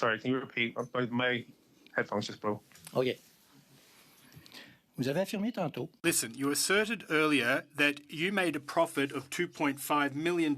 Sorry, can you repeat? My headphones just broke. OK. Vous avez affirmé tantôt. Listen, you asserted earlier that you made a profit of $2.5 million.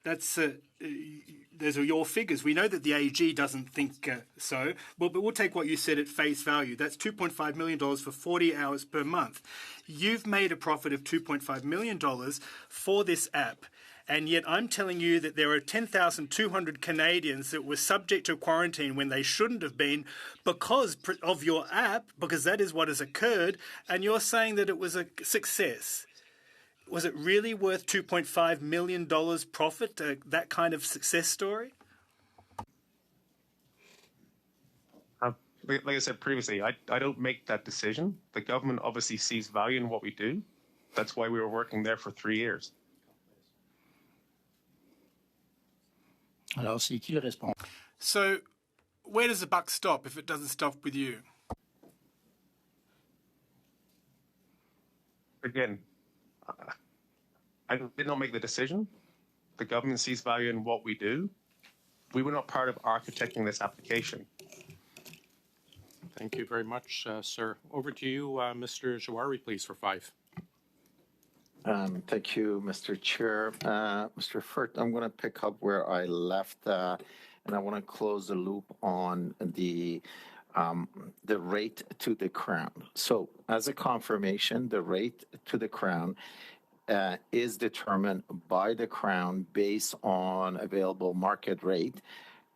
That's those are your figures. We know that the AG doesn't think so, but we'll take what you said at face value. That's $2.5 million for 40 hours per month. You've made a profit of $2.5 million for this app. And yet I'm telling you that there are 10,200 Canadians that were subject to quarantine when they shouldn't have been because of your app, because that is what has occurred, and you're saying that it was a success. Was it really worth $2.5 million profit, that kind of success story? Like I said previously, I don't make that decision. The government obviously sees value in what we do. That's why we were working there for 3 years. Alors, c'est qui le responsable? So, where does the buck stop if it doesn't stop with you? Again, I did not make the decision. The government sees value in what we do. We were not part of architecting this application. Thank you very much, sir. Over to you, Mr. Jawari, please, for 5. Thank you, Mr. Chair. Mr. Furt, I'm going to pick up where I left, and I want to close the loop on the rate to the Crown. So, as a confirmation, the rate to the Crown is determined by the Crown based on available market rate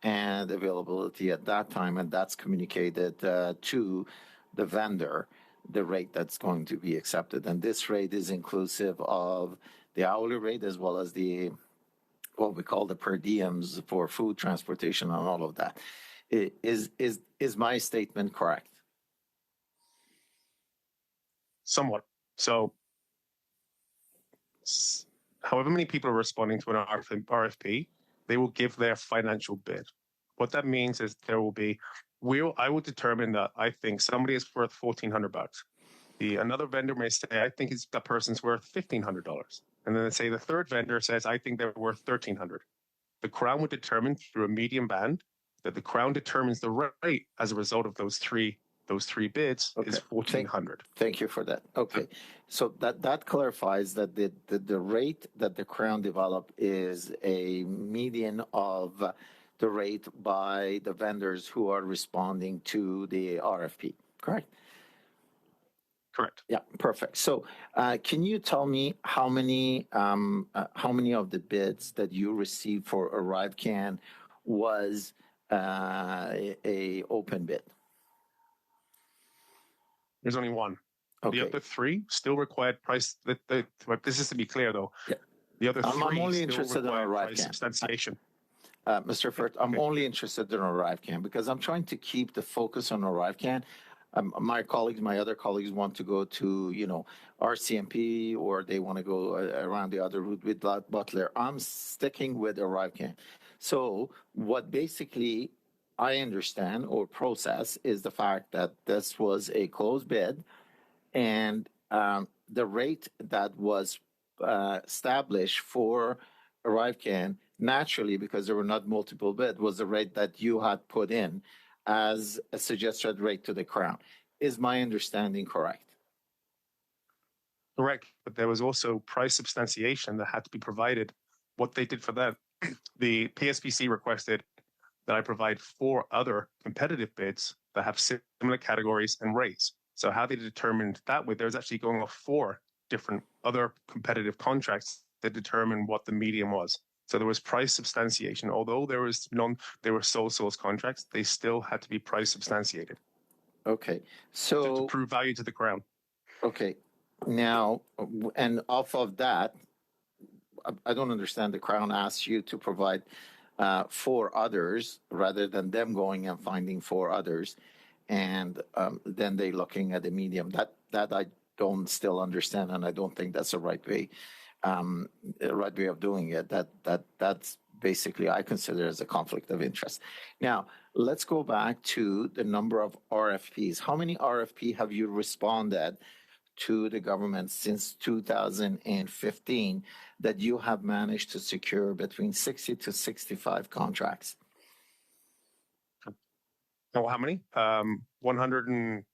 and availability at that time, and that's communicated to the vendor, the rate that's going to be accepted. And this rate is inclusive of the hourly rate as well as the what we call the per diems for food, transportation, and all of that. Is my statement correct? Somewhat. So, however many people are responding to an RFP, they will give their financial bid. What that means is there will be, I will determine that I think somebody is worth $1,400. Another vendor may say, I think that person's worth $1,500. And then they say the third vendor says, I think they're worth $1,300. The Crown would determine through a median band that the Crown determines the rate as a result of those three bids is $1,400. Thank you for that. Okay, so that clarifies that the rate that the Crown developed is a median of the rate by the vendors who are responding to the RFP, correct? Correct. Yeah, perfect. So, can you tell me how many of the bids that you received for ArriveCAN was a open bid? There's only one. Okay. The other 3 still required price. This is to be clear, though. Yeah. The other 3 I'm only still interested in require price ArriveCAN. substantiation. Mr. Furt, I'm only interested in ArriveCAN because I'm trying to keep the focus on ArriveCAN. My other colleagues want to go to, RCMP, or they want to go around the other route with Butler. I'm sticking with ArriveCAN. So what basically I understand or process is the fact that this was a closed bid, and the rate that was established for ArriveCAN, naturally, because there were not multiple bids, was the rate that you had put in as a suggested rate to the Crown. Is my understanding correct? Correct, but there was also price substantiation that had to be provided. What they did for that, the PSPC requested that I provide 4 other competitive bids that have similar categories and rates. So how they determined that way, there's actually going off 4 different other competitive contracts that determine what the median was. So there was price substantiation. Although there were sole source contracts, they still had to be price substantiated. Okay, so to prove value to the Crown. Okay, now, and off of that, I don't understand. The Crown asks you to provide 4 others rather than them going and finding 4 others, and then they looking at the medium. That I don't still understand, and I don't think that's the right way of doing it. That's basically I consider as a conflict of interest. Now, let's go back to the number of RFPs. How many RFP have you responded to the government since 2015 that you have managed to secure between 60 to 65 contracts? Oh, how many? 100 and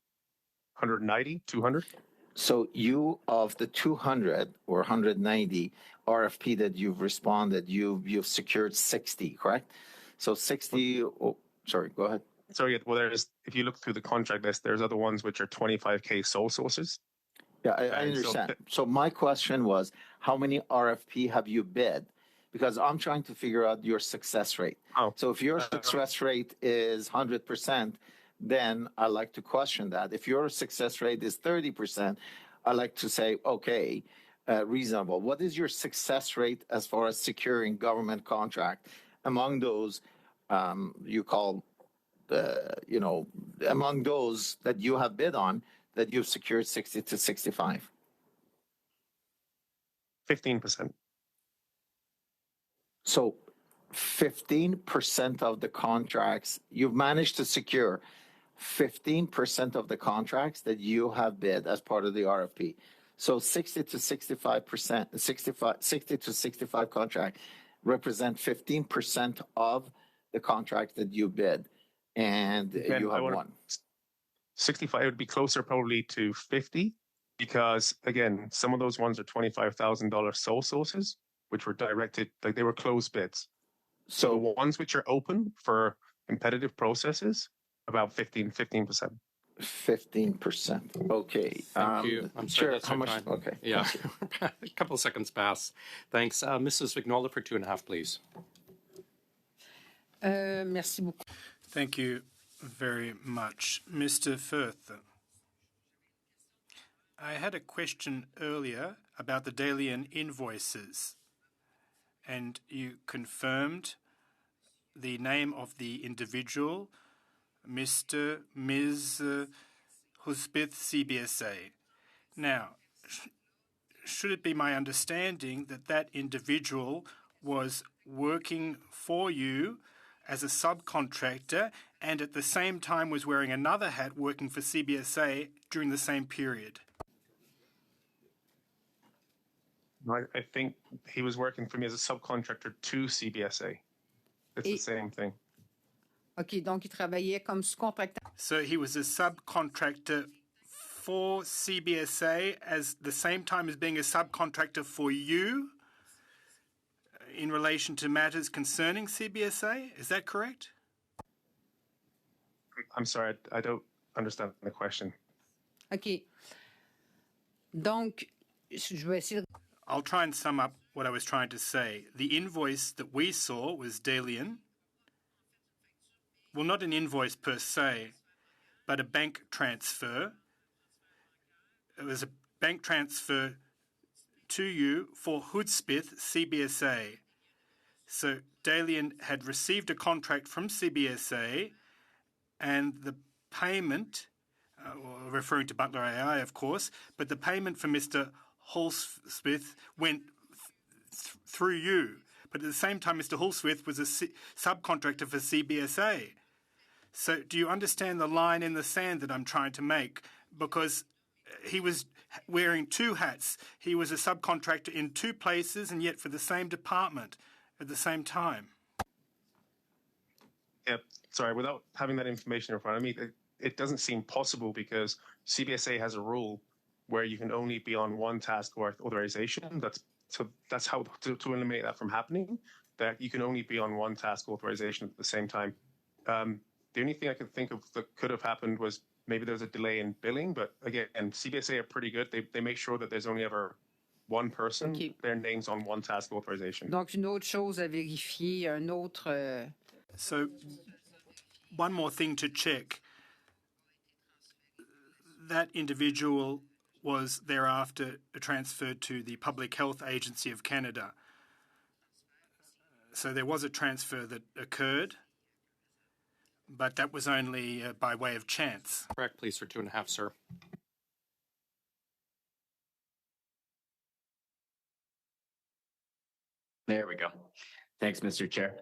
190, 200? So you, of the 200 or 190 RFP that you've responded, you've secured 60, correct? So 60, oh, sorry, go ahead. Sorry, well, if you look through the contract list, there's other ones which are 25K sole sources. Yeah, I And so understand. So my question was, how many RFP have you bid? Because I'm trying to figure out your success rate. Oh, So if your success rate is 100%, then I like to question that. If your success rate is 30%, I like to say, okay, reasonable. What is your success rate as far as securing government contract among those you call, among those that you have bid on that you've secured 60 to 65? 15%. So 15% of the contracts you've managed to secure 15% of the contracts that you have bid as part of the RFP. So 60 to 65 contract represent 15% of the contract that you bid, and Again, you have won. 65 would be closer probably to 50 because, again, some of those ones are $25,000 sole sources, which were directed, like they were closed bids. So the ones which are open for competitive processes, about 15%. 15%. Okay. Thank you. I'm sorry, Chair, that's how our much? time. Okay. Yeah, a couple of seconds pass. Thanks. Mrs. Vignola for 2.5, please. Merci beaucoup. Thank you very much. Mr. Firth, I had a question earlier about the Dalian invoices, and you confirmed the name of the individual, Mr. Ms. Huspith, CBSA. Now, should it be my understanding that that individual was working for you as a subcontractor and at the same time was wearing another hat working for CBSA during the same period? I think he was working for me as a subcontractor to CBSA. It's the same thing. OK, donc il travaillait comme sous-contractant. So he was a subcontractor for CBSA as the same time as being a subcontractor for you in relation to matters concerning CBSA? Is that correct? I'm sorry, I don't understand the question. OK. Donc, je vais essayer de... I'll try and sum up what I was trying to say. The invoice that we saw was Dalian. Well, not an invoice per se, but a bank transfer. It was a bank transfer to you for Hoodspith CBSA. So Dalian had received a contract from CBSA, and the payment, referring to Butler AI, of course, but the payment for Mr. Holsmith went through you. But at the same time, Mr. Holsmith was a subcontractor for CBSA. So do you understand the line in the sand that I'm trying to make? Because he was wearing two hats. He was a subcontractor in two places and yet for the same department at the same time. Yeah, sorry, without having that information in front of me, it doesn't seem possible because CBSA has a rule where you can only be on one task or authorization. That's how to eliminate that from happening, that you can only be on one task authorization at the same time. The only thing I could think of that could have happened was maybe there's a delay in billing, but again, CBSA are pretty good. They make sure that there's only ever one person, Okay. their name's on one task authorization. Donc, une autre chose à vérifier, un autre... So one more thing to check. That individual was thereafter transferred to the Public Health Agency of Canada. So there was a transfer that occurred, but that was only by way of chance. Correct, please, for 2.5, sir. There we go. Thanks, Mr. Chair.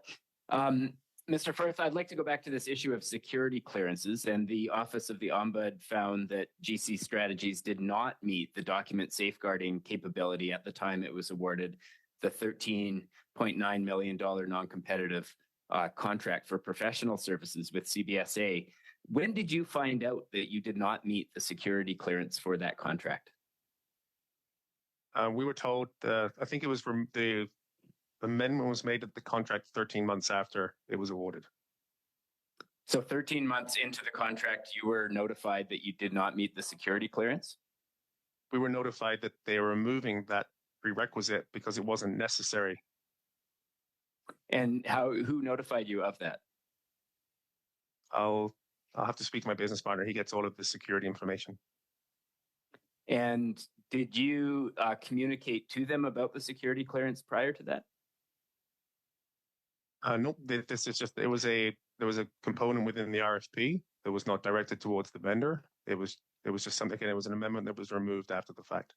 Mr. Firth, I'd like to go back to this issue of security clearances, and the Office of the Ombudsman found that GC Strategies did not meet the document safeguarding capability at the time it was awarded the $13.9 million non-competitive contract for professional services with CBSA. When did you find out that you did not meet the security clearance for that contract? We were told, I think it was from the amendment was made at the contract 13 months after it was awarded. So 13 months into the contract, you were notified that you did not meet the security clearance? We were notified that they were removing that prerequisite because it wasn't necessary. And who notified you of that? I'll have to speak to my business partner. He gets all of the security information. And did you communicate to them about the security clearance prior to that? Nope. This is just there was a component within the RFP that was not directed towards the vendor. It was just something. Again, it was an amendment that was removed after the fact.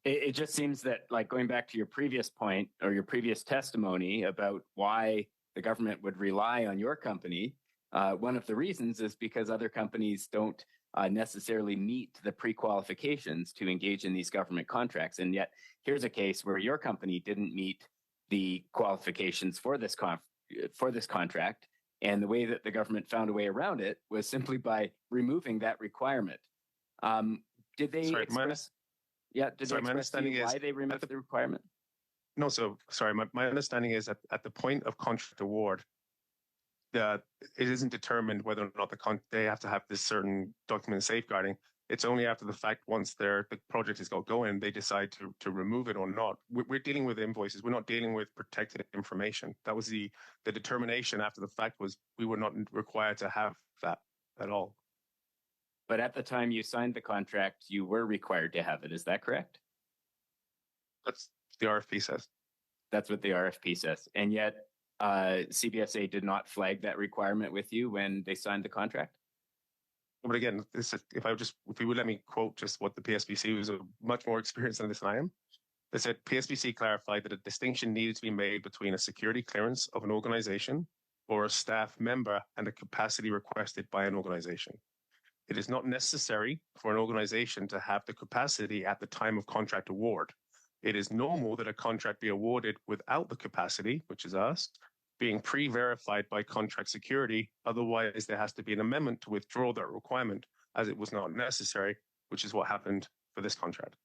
It just seems that, like, going back to your previous point or your previous testimony about why the government would rely on your company, one of the reasons is because other companies don't necessarily meet the pre-qualifications to engage in these government contracts. And yet here's a case where your company didn't meet the qualifications for this contract. And the way that the government found a way around it was simply by removing that requirement. Did they express why they removed the requirement? No, so sorry, my understanding is that at the point of contract award, that it isn't determined whether or not they have to have this certain document safeguarding. It's only after the fact, once the project is got going, they decide to remove it or not. We're dealing with invoices. We're not dealing with protected information. That was the determination after the fact was we were not required to have that at all. But at the time you signed the contract, you were required to have it. Is that correct? That's what the RFP says. That's what the RFP says. And yet CBSA did not flag that requirement with you when they signed the contract? But again, if you would let me quote just what the PSBC was much more experienced than this than I am. They said PSBC clarified that a distinction needed to be made between a security clearance of an organization or a staff member and a capacity requested by an organization. It is not necessary for an organization to have the capacity at the time of contract award. It is normal that a contract be awarded without the capacity, which is us, being pre-verified by contract security. Otherwise, there has to be an amendment to withdraw that requirement as it was not necessary, which is what happened for this contract.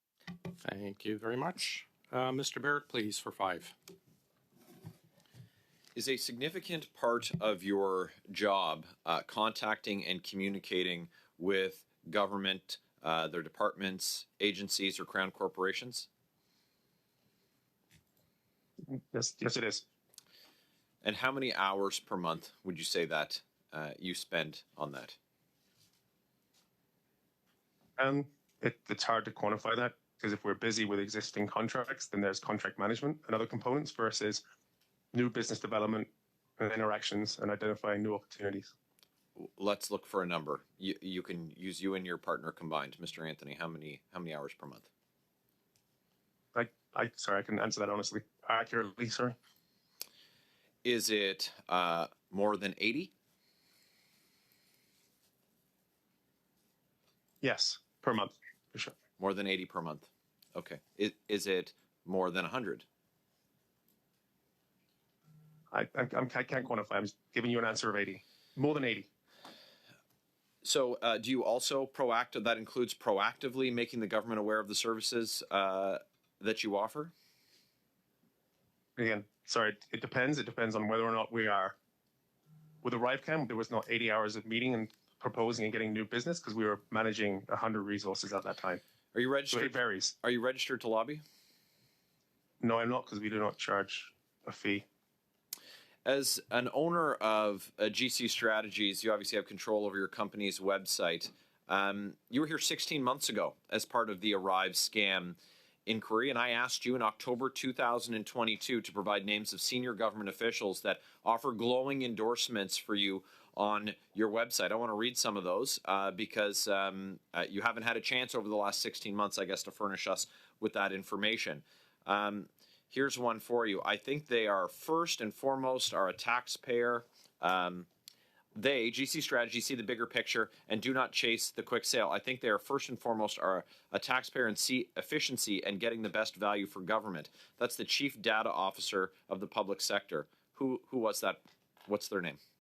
Thank you very much. Mr. Barrett, please, for 5. Is a significant part of your job contacting and communicating with government, their departments, agencies, or crown corporations? Yes, it is. And how many hours per month would you say that you spend on that? It's hard to quantify that because if we're busy with existing contracts, then there's contract management and other components versus new business development and interactions and identifying new opportunities. Let's look for a number. You can use you and your partner combined, Mr. Anthony. How many hours per month? Sorry, I can answer that honestly, accurately. Sorry. Is it more than 80? Yes, per month, for sure. More than 80 per month. Okay. Is it more than 100? I can't quantify. I'm just giving you an answer of 80. More than 80. So do you also that includes proactively making the government aware of the services that you offer? Again, sorry, it depends. It depends on whether or not we are. With ArriveCAN, there was not 80 hours of meeting and proposing and getting new business because we were managing 100 resources at that time. Are you registered? So it varies. Are you registered to lobby? No, I'm not because we do not charge a fee. As an owner of GC Strategies, you obviously have control over your company's website. You were here 16 months ago as part of the ARRIVESCAM inquiry, and I asked you in October 2022 to provide names of senior government officials that offer glowing endorsements for you on your website. I want to read some of those because you haven't had a chance over the last 16 months, I guess, to furnish us with that information. Here's one for you. I think they are first and foremost are a taxpayer. They, GC Strategy, see the bigger picture and do not chase the quick sale. I think they are first and foremost are a taxpayer and see efficiency and getting the best value for government. That's the Chief Data Officer of the public sector. Who was that What's their name?